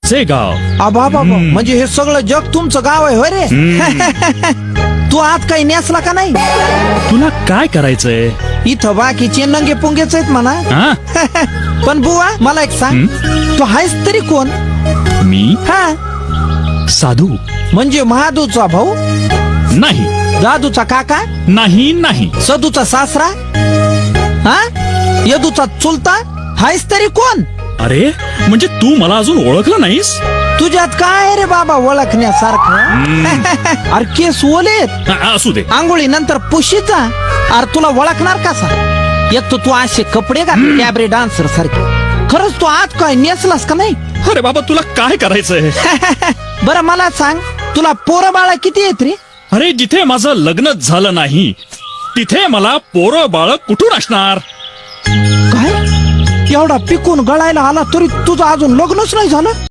चे गाव. आबा बाबा, म्हणजे हे सगळं जग तुमचं गाव आहे होय रे? तू आज काही नेसला का नाही? तुला काय करायचंय? इथं बाकीचे नंगे पुंगेच आहेत म्हणा. हा? पण बुवा मला एक सांग, तू आहेस तरी कोण? मी हा, साधू म्हणजे महादूचा भाऊ, नाही. दादूचा काका, नाही नाही. सदूचा सासरा, हा, यदूचा चुलता, हायस तरी कोण? अरे म्हणजे तू मला अजून ओळखलं नाहीस? तुझ्यात काय रे बाबा ओळखण्यासारखं? अरे केस ओलेत, असू दे. आंघोळी नंतर पुशीचा. अरे तुला ओळखणार कसा? एक तर तू असे कपडे घाल कॅबरे डान्सर सारखे. खरंच तू आज काय नेसलास का नाही? अरे बाबा तुला काय करायचंय? बरं मला सांग, तुला पोरं बाळा किती आहेत रे? अरे जिथे माझं लग्नच झालं नाही तिथे मला पोरं बाळ कुठून असणार? काय एवढा पिकून गळायला आला तरी तुझं अजून लग्नच नाही झालं?